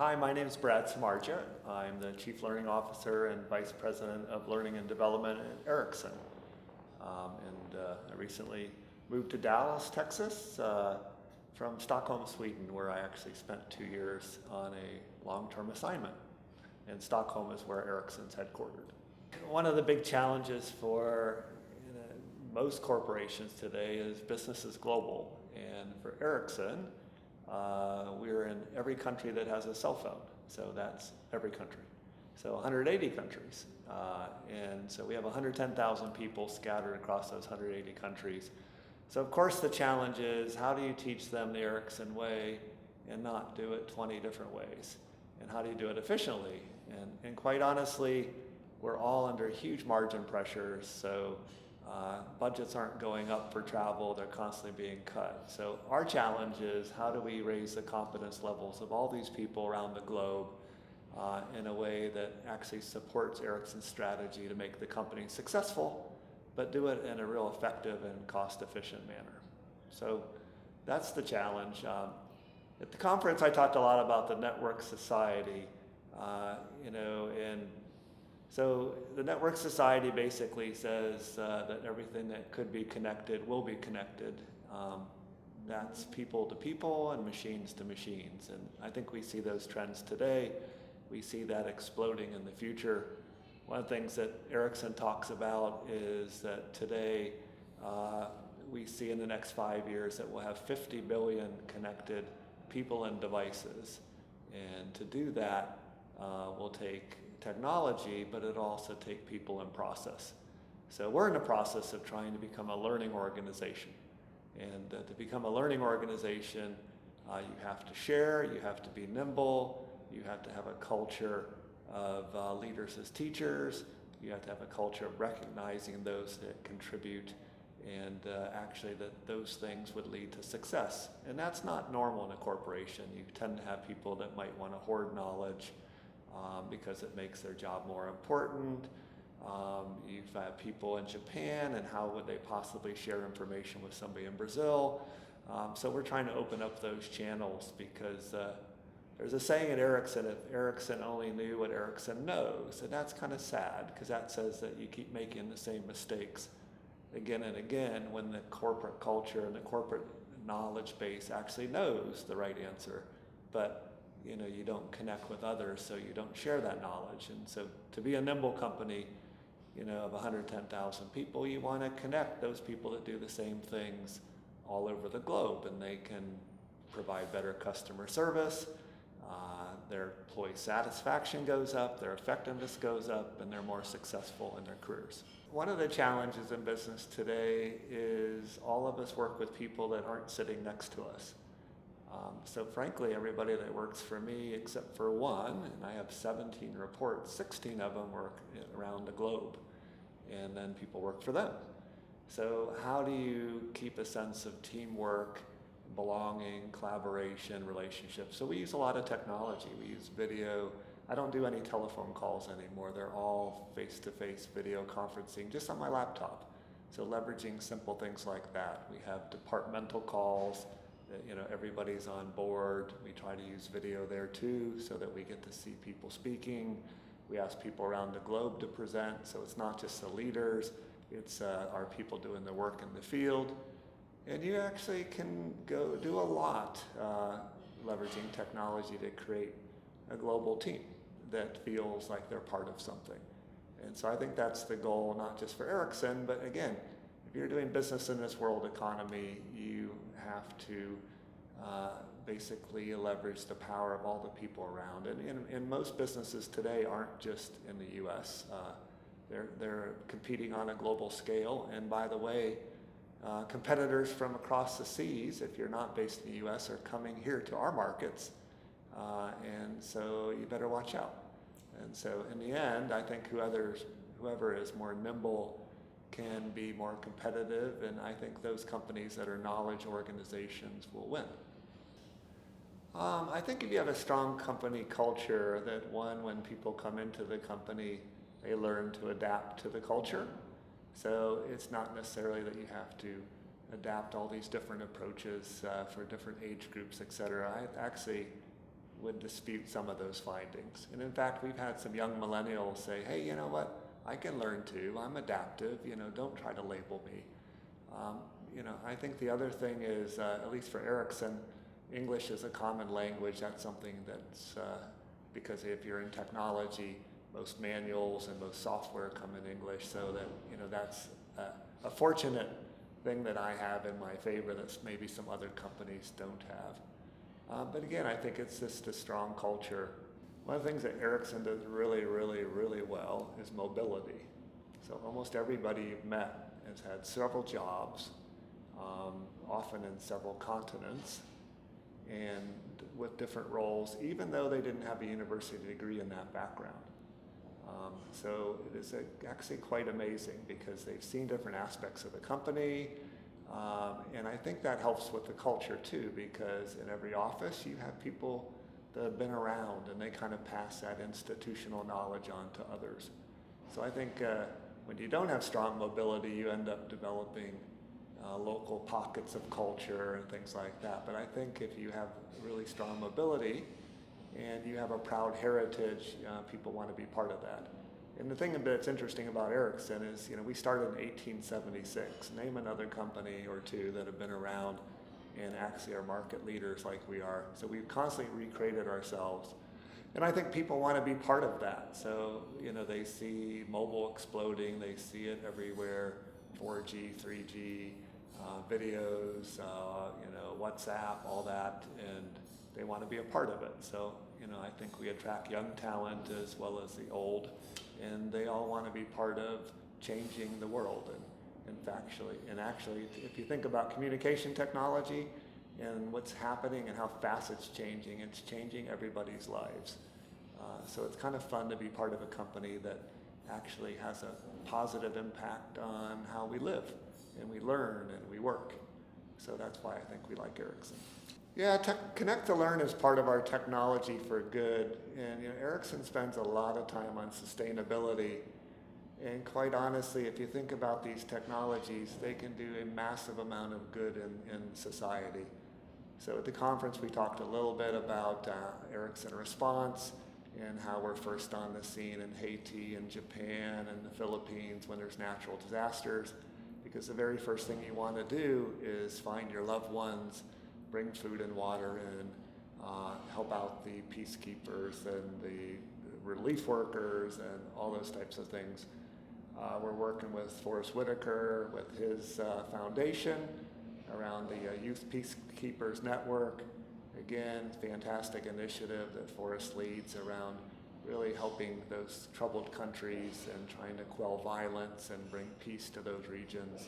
Hi, my name is Brad Samargya. I'm the Chief Learning Officer and Vice President of Learning and Development at Ericsson. I recently moved to Dallas, Texas from Stockholm, Sweden, where I actually spent 2 years on a long-term assignment. And Stockholm is where Ericsson's headquartered. One of the big challenges for most corporations today is business is global. And for Ericsson, we're in every country that has a cell phone. So that's every country. So 180 countries. And so we have 110,000 people scattered across those 180 countries. So of course the challenge is, how do you teach them the Ericsson way and not do it 20 different ways? And how do you do it efficiently? And quite honestly, we're all under huge margin pressures. So budgets aren't going up for travel, they're constantly being cut. So our challenge is, how do we raise the competence levels of all these people around the globe in a way that actually supports Ericsson's strategy to make the company successful, but do it in a real effective and cost-efficient manner. So that's the challenge. At the conference, I talked a lot about the network society, so the network society basically says that everything that could be connected will be connected. That's people to people and machines to machines. And I think we see those trends today. We see that exploding in the future. One of the things that Ericsson talks about is that today we see in the next 5 years that we'll have 50 billion connected people and devices. And to do that will take technology, but it'll also take people and process. So we're in the process of trying to become a learning organization. And to become a learning organization, you have to share, you have to be nimble, you have to have a culture of leaders as teachers, you have to have a culture of recognizing those that contribute, and actually that those things would lead to success. And that's not normal in a corporation. You tend to have people that might want to hoard knowledge because it makes their job more important. You've had people in Japan, and how would they possibly share information with somebody in Brazil? So we're trying to open up those channels, because there's a saying at Ericsson, if Ericsson only knew what Ericsson knows. And that's kind of sad, because that says that you keep making the same mistakes again and again when the corporate culture and the corporate knowledge base actually knows the right answer. But you don't connect with others, so you don't share that knowledge. And so to be a nimble company, of 110,000 people, you want to connect those people that do the same things all over the globe, and they can provide better customer service, their employee satisfaction goes up, their effectiveness goes up, and they're more successful in their careers. One of the challenges in business today is all of us work with people that aren't sitting next to us. So frankly, everybody that works for me, except for one, and I have 17 reports, 16 of them work around the globe, and then people work for them. So how do you keep a sense of teamwork, belonging, collaboration, relationships? So we use a lot of technology. We use video. I don't do any telephone calls anymore. They're all face-to-face video conferencing just on my laptop. So leveraging simple things like that. We have departmental calls. Everybody's on board. We try to use video there too, so that we get to see people speaking. We ask people around the globe to present, so it's not just the leaders, it's our people doing the work in the field. And you actually can go do a lot leveraging technology to create a global team that feels like they're part of something. And so I think that's the goal, not just for Ericsson, but again, if you're doing business in this world economy, you have to basically leverage the power of all the people around. And most businesses today aren't just in the US. They're competing on a global scale. And by the way, competitors from across the seas, if you're not based in the US, are coming here to our markets. And so you better watch out. And so in the end, I think whoever is more nimble can be more competitive, and I think those companies that are knowledge organizations will win. I think if you have a strong company culture, that when people come into the company, they learn to adapt to the culture. So it's not necessarily that you have to adapt all these different approaches for different age groups, et cetera. would dispute some of those findings. And in fact, we've had some young millennials say, hey, you know what, I can learn too, I'm adaptive, don't try to label me. I think the other thing is, at least for Ericsson, English is a common language. That's something that's, because if you're in technology, most manuals and most software come in English, so that, that's a fortunate thing that I have in my favor that maybe some other companies don't have. But again, I think it's just a strong culture. One of the things that Ericsson does really, really, really well is mobility. So almost everybody you've met has had several jobs, often in several continents, and with different roles, even though they didn't have a university degree in that background. So it is actually quite amazing because they've seen different aspects of the company, and I think that helps with the culture too, because in every office you have people that have been around and they kind of pass that institutional knowledge on to others. So I think when you don't have strong mobility, you end up developing local pockets of culture and things like that. But I think if you have really strong mobility and you have a proud heritage, people want to be part of that. And the thing that's interesting about Ericsson is, we started in 1876. Name another company or two that have been around and actually are market leaders like we are. So we've constantly recreated ourselves. And I think people want to be part of that. So, they see mobile exploding, they see it everywhere, 4G, 3G, videos, WhatsApp, all that, and they want to be a part of it. So, I think we attract young talent as well as the old, and they all want to be part of changing the world. And actually, if you think about communication technology and what's happening and how fast it's changing everybody's lives. So it's kind of fun to be part of a company that actually has a positive impact on how we live and we learn and we work. So that's why I think we like Ericsson. Yeah, Connect to Learn is part of our technology for good. And Ericsson spends a lot of time on sustainability. And quite honestly, if you think about these technologies, they can do a massive amount of good in society. So at the conference, we talked a little bit about Ericsson Response and how we're first on the scene in Haiti and Japan and the Philippines when there's natural disasters. Because the very first thing you want to do is find your loved ones, bring food and water in, help out the peacekeepers and the relief workers and all those types of things. We're working with Forrest Whitaker with his foundation around the Youth Peacekeepers Network. Again, fantastic initiative that Forrest leads around really helping those troubled countries and trying to quell violence and bring peace to those regions.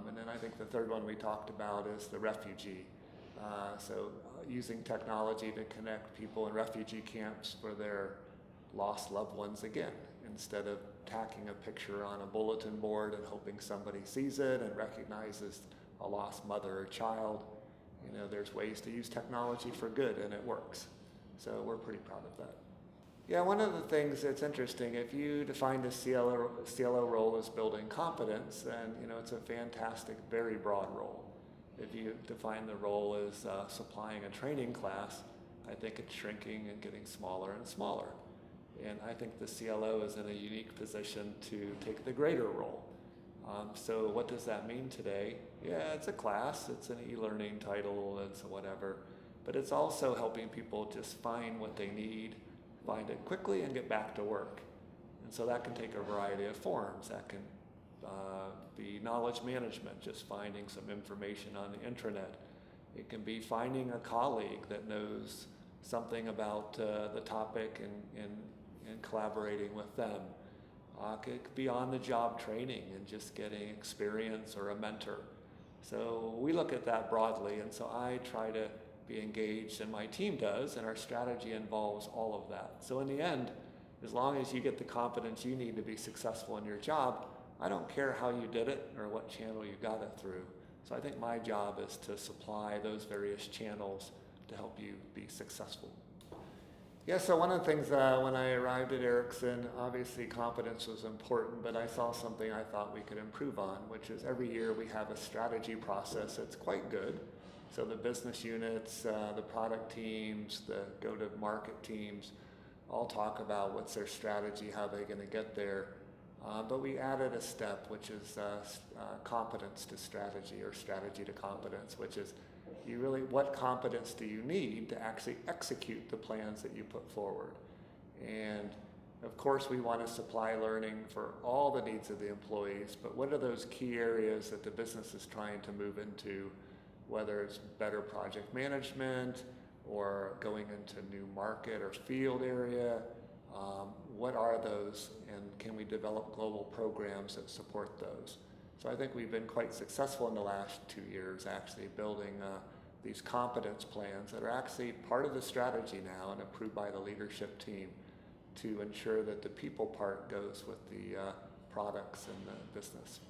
And then I think the third one we talked about is the refugee. So using technology to connect people in refugee camps for their lost loved ones again, instead of tacking a picture on a bulletin board and hoping somebody sees it and recognizes a lost mother or child. There's ways to use technology for good, and it works. So we're pretty proud of that. Yeah, one of the things that's interesting, if you define the CLO role as building competence, then it's a fantastic, very broad role. If you define the role as supplying a training class, I think it's shrinking and getting smaller and smaller. And I think the CLO is in a unique position to take the greater role. So what does that mean today? Yeah, it's a class, it's an e-learning title, it's whatever, but it's also helping people just find what they need, find it quickly, and get back to work. And so that can take a variety of forms. That can be knowledge management, just finding some information on the internet. It can be finding a colleague that knows something about the topic and collaborating with them. It could be on-the-job training and just getting experience or a mentor. So we look at that broadly, and so I try to be engaged, and my team does, and our strategy involves all of that. So in the end, as long as you get the competence you need to be successful in your job, I don't care how you did it or what channel you got it through. So I think my job is to supply those various channels to help you be successful. Yeah, so one of the things when I arrived at Ericsson, obviously competence was important, but I saw something I thought we could improve on, which is every year we have a strategy process that's quite good. So the business units, the product teams, the go-to-market teams, all talk about what's their strategy, how they're going to get there. But we added a step, which is competence to strategy, or strategy to competence, which is what competence do you need to actually execute the plans that you put forward? And of course, we want to supply learning for all the needs of the employees, but what are those key areas that the business is trying to move into, whether it's better project management or going into new market or field area? What are those, and can we develop global programs that support those? So I think we've been quite successful in the last 2 years actually building these competence plans that are actually part of the strategy now and approved by the leadership team to ensure that the people part goes with the products and the business.